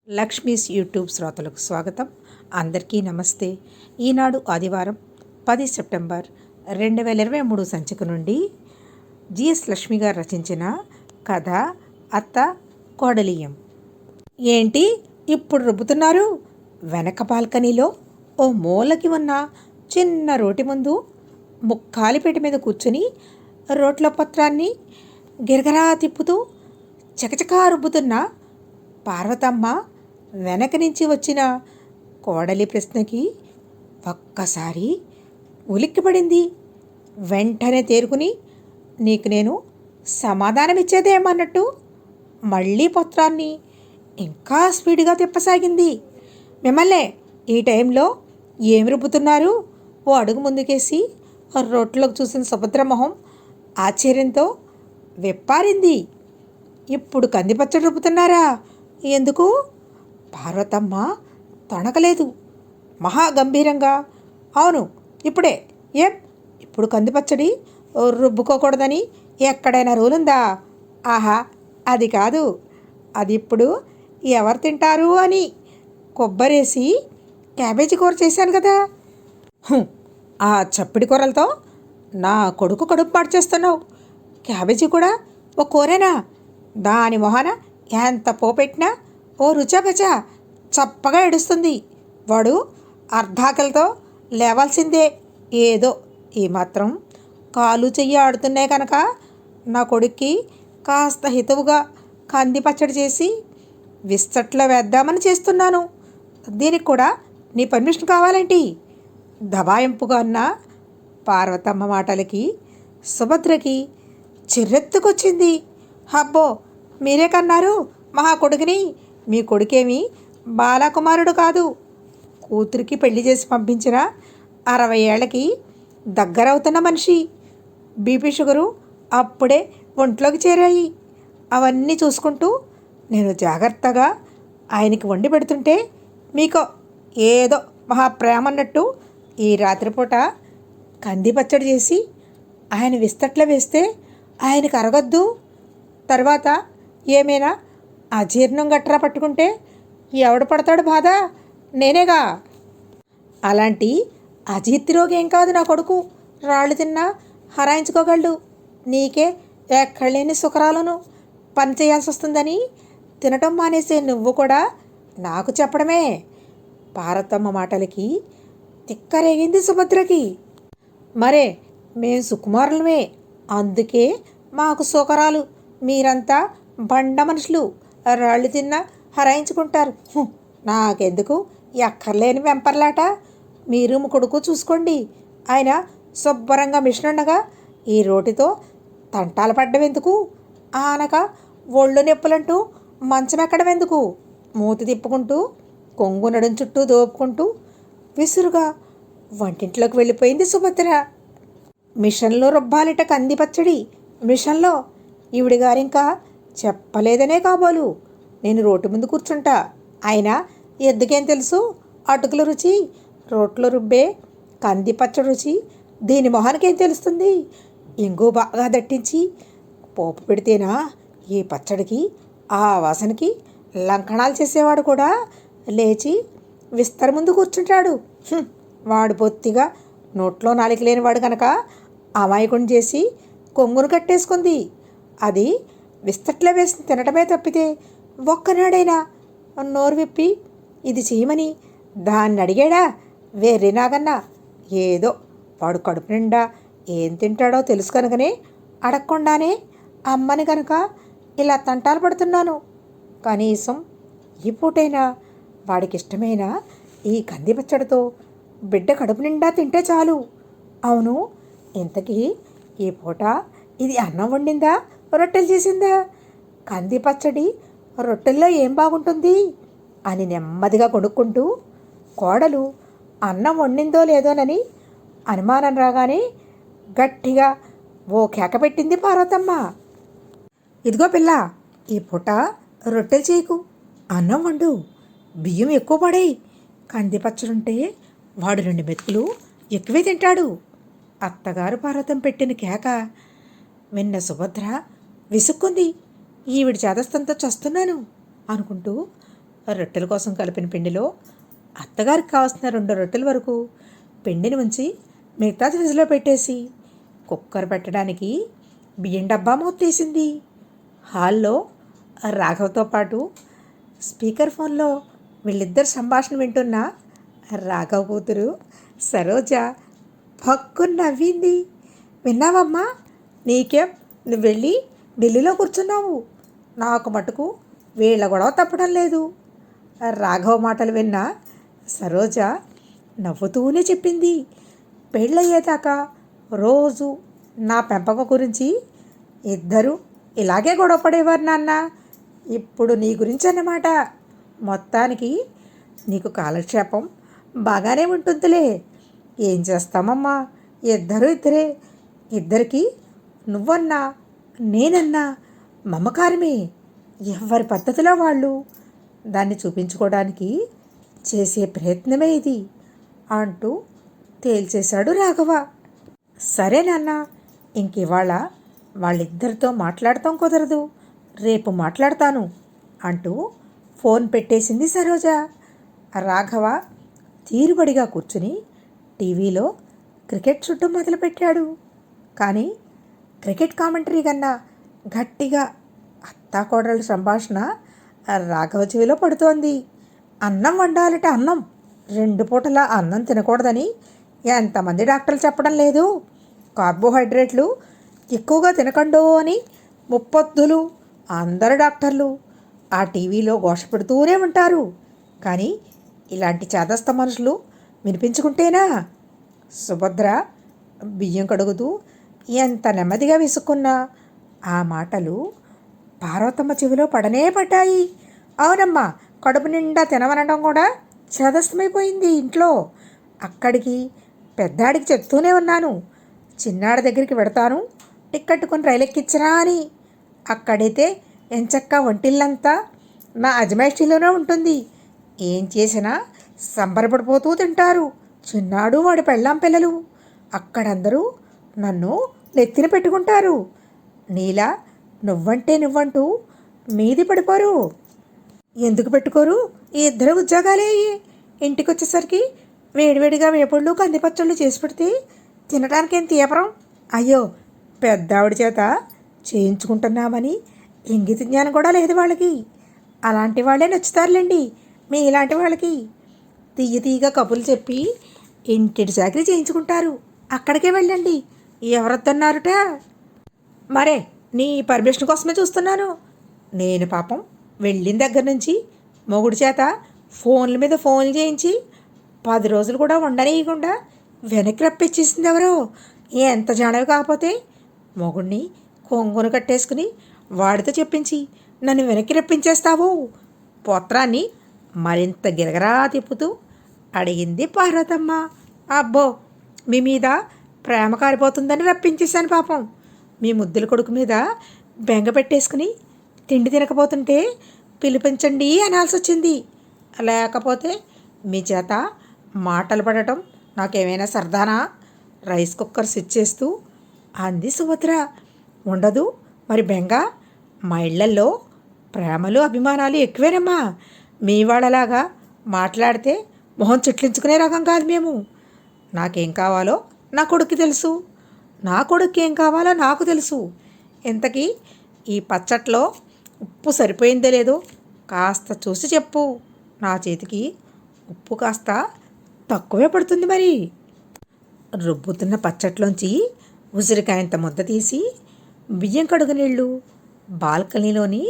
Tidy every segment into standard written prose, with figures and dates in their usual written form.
Lakshmi's YouTube శ్రోతలకు స్వాగతం. అందరికీ నమస్తే. ఈనాడు ఆదివారం 10 సెప్టెంబర్ 2023 సంచిక నుండి జిఎస్ లక్ష్మి గారు రచించిన కథ అత్త కోడలియం. ఏంటి ఇప్పుడు రుబ్బుతున్నారు? వెనక బాల్కనీలో ఓ మూలకి ఉన్న చిన్న రోటి ముందు ముక్కాలిపేట మీద కూర్చుని రోట్ల పత్రాన్ని గిరగరా తిప్పుతూ చకచకా రుబ్బుతున్న పార్వతమ్మ వెనక నుంచి వచ్చిన కోడలి ప్రశ్నకి ఒక్కసారి ఉలిక్కిపడింది. వెంటనే తేరుకుని నీకు నేను సమాధానమిచ్చేదేమన్నట్టు మళ్ళీ పత్రాన్ని ఇంకా స్పీడ్గా తిప్పసాగింది. మిమ్మల్నే ఈ టైంలో ఏమి రుబ్బుతున్నారు? ఓ అడుగు ముందుకేసి రోట్లోకి చూసిన సుభద్రమొహం ఆశ్చర్యంతో వెప్పారింది. ఇప్పుడు కందిపచ్చడి రుబ్బుతున్నారా? ఎందుకు? పార్వతమ్మ తొణకలేదు. మహాగంభీరంగా అవును, ఇప్పుడే. ఏం ఇప్పుడు కందిపచ్చడి రుబ్బుకోకూడదని ఎక్కడైనా రూలుందా? ఆహా, అది కాదు. అది ఇప్పుడు ఎవరు తింటారు అని కొబ్బరేసి క్యాబేజీ కూర చేశాను కదా. ఆ చప్పిడి కూరలతో నా కొడుకు కడుపు పాడు చేస్తున్నావు. క్యాబేజీ కూడా ఓ కూరేనా? దాని మొహన ఎంత పోపెట్టినా ఓ రుచాపచా చప్పగా ఏడుస్తుంది. వాడు అర్ధాకలతో లేవాల్సిందే. ఏదో ఈ మాత్రం కాలు చెయ్యి ఆడుతున్నాయి కనుక నా కొడుక్కి కాస్త హితవుగా కంది పచ్చడి చేసి విస్తట్లో వేద్దామని చేస్తున్నాను. దీనికి కూడా నీ పర్మిషన్ కావాలేంటి? దబాయింపుగా అన్న పార్వతమ్మ మాటలకి సుభద్రకి చిర్రెత్తుకొచ్చింది. అబ్బో, మీరే కన్నారు మహా కొడుకుని. మీ కొడుకేమి బాలకుమారుడు కాదు. కూతురికి పెళ్లి చేసి పంపించిన 60 ఏళ్ళకి దగ్గరవుతున్న మనిషి. బీపీ షుగరు అప్పుడే ఒంట్లోకి చేరాయి. అవన్నీ చూసుకుంటూ నేను జాగ్రత్తగా ఆయనకి వండి పెడుతుంటే మీకు ఏదో మహాప్రేమ అన్నట్టు ఈ రాత్రిపూట కంది పచ్చడి చేసి ఆయన విస్తట్లో వేస్తే ఆయనకు అరగద్దు. తర్వాత ఏమైనా అజీర్ణం గట్రా పట్టుకుంటే ఎవడు పడతాడు బాధ? నేనేగా. అలాంటి అజీర్తి రోగి ఏం కాదు నా కొడుకు. రాళ్ళు తిన్నా హరాయించుకోగలడు. నీకే ఎక్కడలేని సుఖరాలను పని చేయాల్సి వస్తుందని తినటం మానేసే నువ్వు కూడా నాకు చెప్పడమే. పార్వతమ్మ మాటలకి తిక్కరేగింది సుభద్రకి. మరే మేం సుకుమారులమే, అందుకే మాకు సుఖరాలు. మీరంతా బండ మనుషులు, రాళ్ళు తిన్నా హరాయించుకుంటారు. నాకెందుకు ఎక్కర్లేని వెంపర్లాట. మీరు కొడుకు చూసుకోండి. ఆయన శుభ్రంగా మిషన్ ఉండగా ఈ రోటితో తంటాలు పడ్డం ఎందుకు? ఆనక ఒళ్ళు నొప్పులంటూ మంచం ఎక్కడం ఎందుకు? మూతి తిప్పుకుంటూ కొంగు నడుం చుట్టూ దోపుకుంటూ విసురుగా వంటింట్లోకి వెళ్ళిపోయింది సుభద్ర. మిషన్లో రుబ్బాలిట కంది పచ్చడి. మిషన్లో ఈవిడి గారింకా చెప్పలేదనే కాబోలు. నేను రోడ్డు ముందు కూర్చుంటా. అయినా ఎద్దుకేం తెలుసు అటుకుల రుచి? రోట్లో రుబ్బే కంది పచ్చడి రుచి దీని మొహానికేం తెలుస్తుంది? ఇంగు బాగా దట్టించి పోపు పెడితేనా ఈ పచ్చడికి ఆ వాసనకి లంకణాలు చేసేవాడు కూడా లేచి విస్తర ముందు కూర్చుంటాడు. వాడు బొత్తిగా నోట్లో నాలిక లేనివాడు కనుక అమాయకుని చేసి కొంగును కట్టేసుకుంది. అది విస్తట్లో వేసి తినటమే తప్పితే ఒక్కనాడైనా నోరు విప్పి ఇది చేయమని దాన్ని అడిగాడా? వేరే నాగన్నా. ఏదో వాడు కడుపు నిండా ఏం తింటాడో తెలుసు కనుకనే అడగకుండానే అమ్మని కనుక ఇలా తంటాలు పడుతున్నాను. కనీసం ఈ పూటైనా వాడికి ఇష్టమైన ఈ కంది పచ్చడితో బిడ్డ కడుపు నిండా తింటే చాలు. అవును, ఇంతకీ ఈ పూట ఇది అన్నం వండిందా, రొట్టెలు చేసిందా? కంది పచ్చడి రొట్టెల్లో ఏం బాగుంటుంది అని నెమ్మదిగా కొనుక్కుంటూ కోడలు అన్నం వండిందో లేదోనని అనుమానం రాగానే గట్టిగా ఓ కేక పెట్టింది పార్వతమ్మ. ఇదిగో పిల్ల, ఈ పూట రొట్టెలు చేయకు, అన్నం వండు. బియ్యం ఎక్కువ పడేయి. కంది పచ్చడుంటే వాడు 2 మెతుకులు ఎక్కువే తింటాడు. అత్తగారు పార్వతం పెట్టిన కేక విన్న సుభద్ర విసుక్కుంది. ఈవిడి చేదస్తంతో చస్తున్నాను అనుకుంటూ రొట్టెల కోసం కలిపిన పిండిలో అత్తగారికి కావాల్సిన 2 రొట్టెల వరకు పిండిని ఉంచి మిగతాది ఫ్రిడ్జ్లో పెట్టేసి కుక్కర్ పెట్టడానికి బియ్యం డబ్బా మూతేసింది. హాల్లో రాఘవతో పాటు స్పీకర్ ఫోన్లో వీళ్ళిద్దరు సంభాషణ వింటున్న రాఘవ కూతురు సరోజ పక్కున నవ్వింది. విన్నావమ్మా, నీకేం, నువ్వు వెళ్ళి ఢిల్లీలో కూర్చున్నావు, నాకు మటుకు వీళ్ళ గొడవ తప్పడం లేదు. రాఘవ మాటలు విన్న సరోజ నవ్వుతూనే చెప్పింది, పెళ్ళయ్యేదాకా రోజు నా పెంపకం గురించి ఇద్దరు ఇలాగే గొడవ పడేవారు నాన్న. ఇప్పుడు నీ గురించి అన్నమాట. మొత్తానికి నీకు కాలక్షేపం బాగానే ఉంటుందిలే. ఏం చేస్తామమ్మా, ఇద్దరే. ఇద్దరికి నువ్వన్నా నేనన్నా మమకారమే. ఎవరి పద్ధతిలో వాళ్ళు దాన్ని చూపించుకోవడానికి చేసే ప్రయత్నమే ఇది అంటూ తేల్చేశాడు రాఘవ. సరే నాన్న, ఇంకివాళ వాళ్ళిద్దరితో మాట్లాడటం కుదరదు, రేపు మాట్లాడతాను అంటూ ఫోన్ పెట్టేసింది సరోజ. రాఘవ తీరుబడిగా కూర్చుని టీవీలో క్రికెట్ చూడటం మొదలుపెట్టాడు. కానీ క్రికెట్ కామెంటరీ కన్నా గట్టిగా అత్తాకోడళ్ళ సంభాషణ రాఘవ చెవిలో పడుతోంది. అన్నం వండాలట, అన్నం 2 పూటలా అన్నం తినకూడదని ఎంతమంది డాక్టర్లు చెప్పడం లేదు. కార్బోహైడ్రేట్లు ఎక్కువగా తినకండో అని ముప్పొద్దులు అందరు డాక్టర్లు ఆ టీవీలో ఘోష పెడుతూనే ఉంటారు. కానీ ఇలాంటి చేదస్త మనుషులు వినిపించుకుంటేనా? సుభద్ర బియ్యం కడుగుతూ ఎంత నెమ్మదిగా విసుక్కున్నా ఆ మాటలు పార్వతమ్మ చెవిలో పడనే పడ్డాయి. అవునమ్మా, కడుపు నిండా తినవనడం కూడా చేదస్తమైపోయింది ఇంట్లో. అక్కడికి పెద్దాడికి చెప్తూనే ఉన్నాను, చిన్నాడి దగ్గరికి వెడతాను, టిక్కెట్ కొని రైలెక్కించరా అని. అక్కడైతే ఎంచక్కా వంటిల్లంతా నా అజమాయిషీలోనే ఉంటుంది. ఏం చేసినా సంబరపడిపోతూ తింటారు, చిన్నాడు వాడి పెళ్ళాం పిల్లలు. అక్కడందరూ నన్ను నెత్తిన పెట్టుకుంటారు. నీలా నువ్వంటూ మీది పడిపోరు. ఎందుకు పెట్టుకోరు? ఈ 2 ఉద్యోగాలే. ఇంటికి వచ్చేసరికి వేడివేడిగా వేపుళ్ళు కందిపచ్చళ్ళు చేసి పెడితే తినడానికి ఏం తీవ్రం. అయ్యో, పెద్దావిడ చేత చేయించుకుంటున్నామని ఇంగిత జ్ఞానం కూడా లేదు వాళ్ళకి. అలాంటి వాళ్ళే నచ్చుతారులేండి మీ ఇలాంటి వాళ్ళకి. తీయగా కబుర్లు చెప్పి ఇంటిటి చాకరీ చేయించుకుంటారు. అక్కడికే వెళ్ళండి, ఎవరొద్దన్నారుట. మరే నీ పర్మిషన్ కోసమే చూస్తున్నాను. నేను పాపం వెళ్ళిన దగ్గర నుంచి మొగుడి చేత ఫోన్ల మీద ఫోన్లు చేయించి 10 రోజులు కూడా ఉండనీయకుండా వెనక్కి రప్పించేసింది ఎవరో. ఎంత జాడవి కాకపోతే మొగుడిని కొంగును కట్టేసుకుని వాడితో చెప్పించి నన్ను వెనక్కి రప్పించేస్తావు. పోత్రాన్ని మరింత గిరగరా తిప్పుతూ అడిగింది పార్వతమ్మ. అబ్బో, మీ మీద ప్రేమ కారిపోతుందని రప్పించేశాను పాపం. మీ ముద్దుల కొడుకు మీద బెంగ పెట్టేసుకుని తిండి తినకపోతుంటే పిలిపించండి అనాల్సి వచ్చింది. లేకపోతే మీ చేత మాటలు పడటం నాకేమైనా సరదానా? రైస్ కుక్కర్ స్విచ్ చేస్తూ అంది సుభద్ర. ఉండదు మరి బెంగ? మా ఇళ్లల్లో ప్రేమలు అభిమానాలు ఎక్కువేనమ్మా. మీ వాళ్ళలాగా మాట్లాడితే మొహం చిట్లించుకునే రకం కాదు మేము. నాకేం కావాలో నా కొడుక్కి తెలుసు, నా కొడుక్కి ఏం కావాలో నాకు తెలుసు. ఇంతకీ ఈ పచ్చట్లో ఉప్పు సరిపోయిందో లేదో కాస్త చూసి చెప్పు. నా చేతికి ఉప్పు కాస్త తక్కువే పడుతుంది మరి. రుబ్బుతున్న పచ్చట్లోంచి ఉసిరికాయంత ముద్ద తీసి బియ్యం కడుగు నీళ్ళు బాల్కనీలోని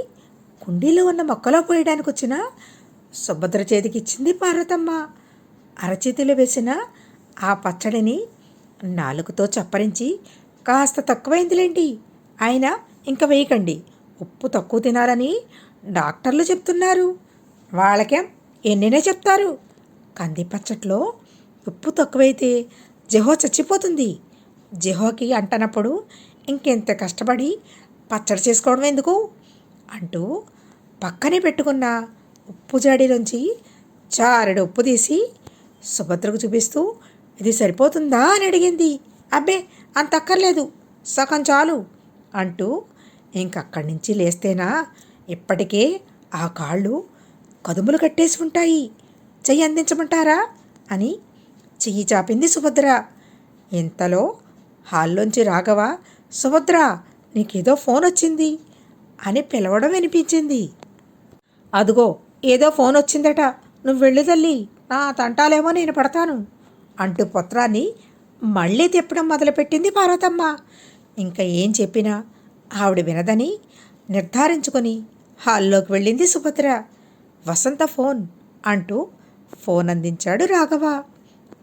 కుండీలో ఉన్న మొక్కలో పోయడానికి వచ్చిన సుభద్ర చేతికి ఇచ్చింది పార్వతమ్మ. అరచేతిలో వేసిన ఆ పచ్చడిని నాలుకతో చప్పరించి, కాస్త తక్కువైందిలేండి, అయినా ఇంకా వేయకండి, ఉప్పు తక్కువ తినాలని డాక్టర్లు చెప్తున్నారు. వాళ్ళకేం ఎన్నినే చెప్తారు. కంది పచ్చట్లో ఉప్పు తక్కువైతే జెహో చచ్చిపోతుంది. జెహోకి అంటనప్పుడు ఇంకెంత కష్టపడి పచ్చడి చేసుకోవడం ఎందుకు అంటూ పక్కనే పెట్టుకున్న ఉప్పు జాడీలోంచి చారెడు ఉప్పు తీసి సుభద్రకు చూపిస్తూ, ఇది సరిపోతుందా అని అడిగింది. అబ్బే, అంత అక్కర్లేదు, సగం చాలు అంటూ ఇంకక్కడి నుంచి లేస్తేనా ఇప్పటికే ఆ కాళ్ళు కదుములు కట్టేసి ఉంటాయి. చెయ్యి అందించమంటారా అని చెయ్యి చాపింది సుభద్ర. ఇంతలో హాల్లోంచి రాఘవ, సుభద్ర, నీకేదో ఫోన్ వచ్చింది అని పిలవడం వినిపించింది. అదుగో ఏదో ఫోన్ వచ్చిందట, నువ్వు వెళ్ళు తల్లి, నా తంటాలేమో నేను పడతాను అంటూ పత్రాన్ని మళ్ళీ తిప్పడం మొదలుపెట్టింది పార్వతమ్మ. ఇంకా ఏం చెప్పినా ఆవిడ వినదని నిర్ధారించుకొని హాల్లోకి వెళ్ళింది సుభద్ర. వసంత ఫోన్ అంటూ ఫోన్ అందించాడు రాఘవ.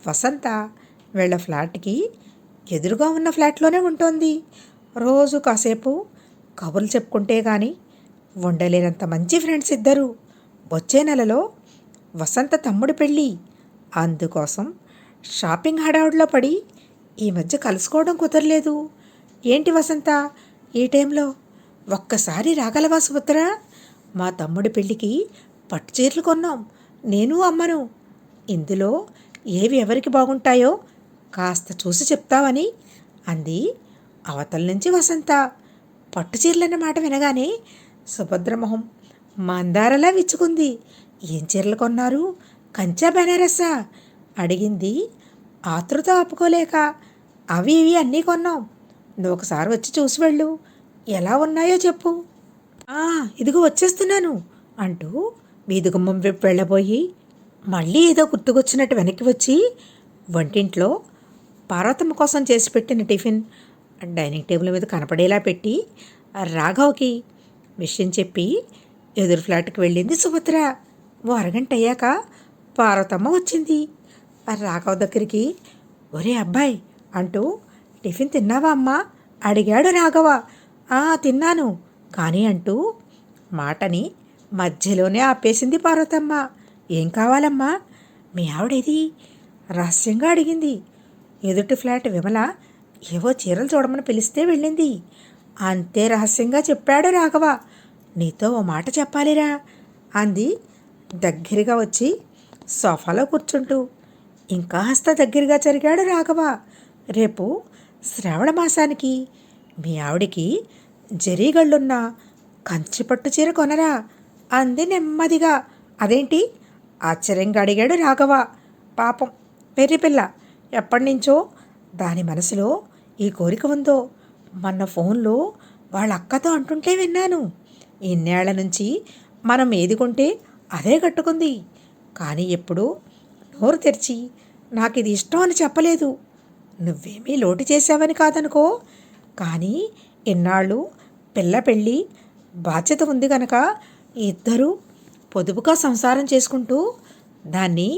వసంత వీళ్ళ ఫ్లాట్కి ఎదురుగా ఉన్న ఫ్లాట్లోనే ఉంటుంది. రోజు కాసేపు కబుర్లు చెప్పుకుంటే కానీ ఉండలేనంత మంచి ఫ్రెండ్స్ ఇద్దరు. వచ్చే నెలలో వసంత తమ్ముడి పెళ్ళి. అందుకోసం షాపింగ్ హడావుడిలో పడి ఈ మధ్య కలుసుకోవడం కుదరలేదు. ఏంటి వసంత, ఈ టైంలో ఒక్కసారి రాగలవా సుభద్ర? మా తమ్ముడి పెళ్ళికి పట్టు చీరలు కొన్నాం, నేను అమ్మను. ఇందులో ఏవి ఎవరికి బాగుంటాయో కాస్త చూసి చెప్తావని అంది అవతల నుంచి వసంత. పట్టు చీరలన్న మాట వినగానే సుభద్ర మొహం మందారలా విచ్చుకుంది. ఏం చీరలు కొన్నారు? కంచా బెనారస్సా అడిగింది ఆతృత ఆపుకోలేక. అవి ఇవి అన్నీ కొన్నాం, నువ్వు ఒకసారి వచ్చి చూసి వెళ్ళు, ఎలా ఉన్నాయో చెప్పు. ఇదిగో వచ్చేస్తున్నాను అంటూ వీధిగుమ్మం వైపు వెళ్ళబోయి మళ్ళీ ఏదో గుర్తుకొచ్చినట్టు వెనక్కి వచ్చి వంటింట్లో పార్వతమ్మ కోసం చేసి పెట్టిన టిఫిన్ డైనింగ్ టేబుల్ మీద కనపడేలా పెట్టి రాఘవ్కి విషయం చెప్పి ఎదురు ఫ్లాట్కి వెళ్ళింది సుభద్ర. ఓ అరగంట అయ్యాక పార్వతమ్మ వచ్చింది. రాఘవ్ దగ్గరికి, ఒరే అబ్బాయి అంటూ, టిఫిన్ తిన్నావా అమ్మా అడిగాడు రాఘవ. తిన్నాను కానీ అంటూ మాటని మధ్యలోనే ఆపేసింది పార్వతమ్మ. ఏం కావాలమ్మా, మీ ఆవిడేది రహస్యంగా అడిగింది. ఎదుటి ఫ్లాట్ విమల ఏవో చీరలు చూడమని పిలిస్తే వెళ్ళింది, అంతే రహస్యంగా చెప్పాడు రాఘవ. నీతో ఓ మాట చెప్పాలిరా అంది దగ్గరగా వచ్చి సోఫాలో కూర్చుంటూ. ఇంకా హస్త దగ్గరగా జరిగాడు రాఘవ. రేపు శ్రావణ మాసానికి మీ ఆవిడికి జరీగళ్ళున్న కంచిపట్టు చీర కొనరా అంది నెమ్మదిగా. అదేంటి ఆశ్చర్యంగా అడిగాడు రాఘవ. పాపం పెర్రిపిల్ల, ఎప్పటినుంచో దాని మనసులో ఈ కోరిక ఉందో. మొన్న ఫోన్లో వాళ్ళ అక్కతో అంటుంటే విన్నాను. ఇన్నేళ్ల నుంచి మనం ఏది కొంటే అదే కట్టుకుంది, కానీ ఎప్పుడూ నోరు తెరిచి నాకు ఇది ఇష్టం అని చెప్పలేదు. నువ్వేమీ లోటు చేసావని కాదనుకో, కానీ ఇన్నాళ్ళు పిల్ల పెళ్ళి బాధ్యత ఉంది కనుక ఇద్దరూ పొదుపుగా సంసారం చేసుకుంటూ దాన్ని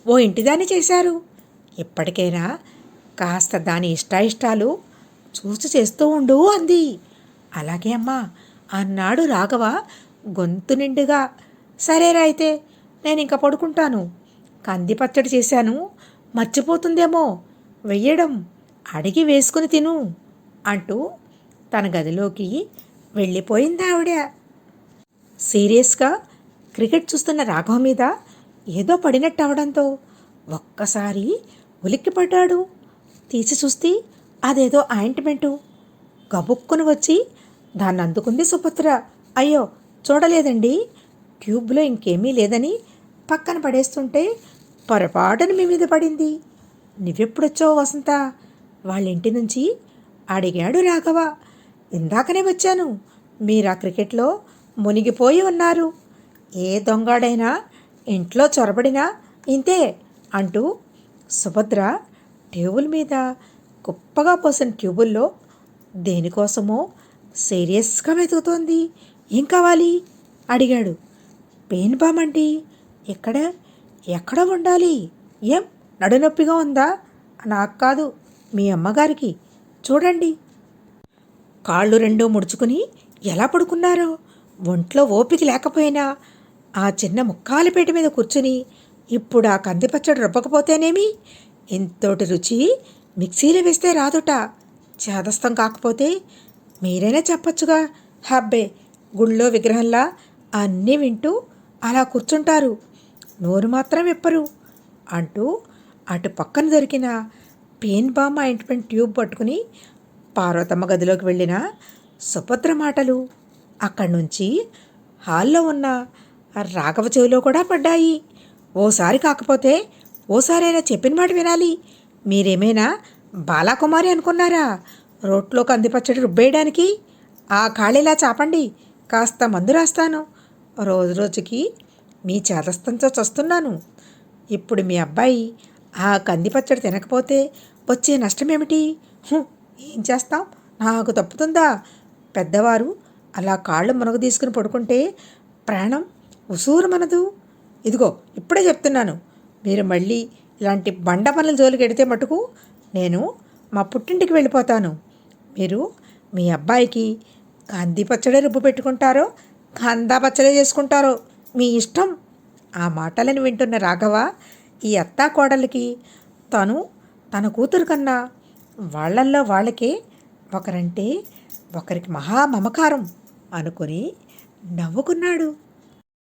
ఓ ఇంటిదాన్ని చేశారు. ఇప్పటికైనా కాస్త దాని ఇష్టాయిష్టాలు చూసి చేస్తూ ఉండు అంది. అలాగే అమ్మా అన్నాడు రాఘవ గొంతు నిండుగా. సరేరా అయితే నేను ఇంకా పడుకుంటాను. కంది పచ్చడి చేశాను, మర్చిపోతుందేమో వెయ్యడం, అడిగి వేసుకుని తిను అంటూ తన గదిలోకి వెళ్ళిపోయింది ఆవిడ. సీరియస్గా క్రికెట్ చూస్తున్న రాఘవ మీద ఏదో పడినట్టు అవడంతో ఒక్కసారి ఉలిక్కిపడ్డాడు. తీసి చూస్తే అదేదో ఆయింట్మెంటు. గబుక్కును వచ్చి దాన్ని అందుకుంది సుభద్ర. అయ్యో చూడలేదండి, ట్యూబ్లో ఇంకేమీ లేదని పక్కన పడేస్తుంటే పొరపాటున మీ మీద పడింది. నువ్వెప్పుడొచ్చావు వసంత వాళ్ళ ఇంటి నుంచి అడిగాడు రాఘవ. ఇందాకనే వచ్చాను, మీరు ఆ క్రికెట్లో మునిగిపోయి ఉన్నారు. ఏ దొంగాడైనా ఇంట్లో చొరబడినా ఇంతే అంటూ సుభద్ర టేబుల్ మీద కుప్పగా పోసిన ట్యూబుల్లో దేనికోసమో సీరియస్గా వెతుకుతోంది. ఏం కావాలి అడిగాడు. పెయిన్ బామ్ అండి. ఎక్కడ ఉండాలి? ఏం నడునొప్పిగా ఉందా? నాకు కాదు, మీ అమ్మగారికి. చూడండి. కాళ్ళు రెండూ ముడుచుకుని ఎలా పడుకున్నారో. ఒంట్లో ఓపిక లేకపోయినా ఆ చిన్న ముక్కాలిపేట మీద కూర్చుని ఇప్పుడు ఆ కందిపచ్చడి రుబ్బకపోతేనేమి, ఇంతోటి రుచి మిక్సీలో వేస్తే రాదుట. చేదస్తం కాకపోతే మీరైనా చెప్పచ్చుగా. హబ్బే, గుళ్ళో విగ్రహంలా అన్నీ వింటూ అలా కూర్చుంటారు, నోరు మాత్రం విప్పరు అంటూ అటు పక్కన దొరికిన పెయిన్ బామ్ ఆయింట్మెంట్ ట్యూబ్ పట్టుకుని పార్వతమ్మ గదిలోకి వెళ్ళిన సుభద్ర మాటలు అక్కడి నుంచి హాల్లో ఉన్న ఆ రాఘవ చెవిలో కూడా పడ్డాయి. ఓసారి కాకపోతే ఓసారైనా చెప్పిన మాట వినాలి. మీరేమైనా బాలాకుమారి అనుకున్నారా రోట్లో కందిపచ్చడి రుబ్బేయడానికి? ఆ ఖాళీలా చాపండి, కాస్త మందు రాస్తాను. రోజు రోజుకి మీ చేదస్తంతో చస్తున్నాను. ఇప్పుడు మీ అబ్బాయి ఆ కందిపచ్చడి తినకపోతే వచ్చే నష్టమేమిటి? ఏం చేస్తాం, నాకు తప్పుతుందా? పెద్దవారు అలా కాళ్ళు మునగ తీసుకుని పడుకుంటే ప్రాణం ఉసూరుమనదు. ఇదిగో ఇప్పుడే చెప్తున్నాను, మీరు మళ్ళీ ఇలాంటి బండ పనుల జోలికి ఎడితే మటుకు నేను మా పుట్టింటికి వెళ్ళిపోతాను. మీరు మీ అబ్బాయికి కంది పచ్చడే రుబ్బు పెట్టుకుంటారో కందా పచ్చడే చేసుకుంటారో మీ ఇష్టం. ఆ మాటలను వింటున్న రాఘవ ఈ అత్తా కోడలికి తన కూతురు కన్నా వాళ్ళల్లో వాళ్ళకే ఒకరంటే ఒకరికి మహా మమకారం అనుకుని నవ్వుకున్నాడు.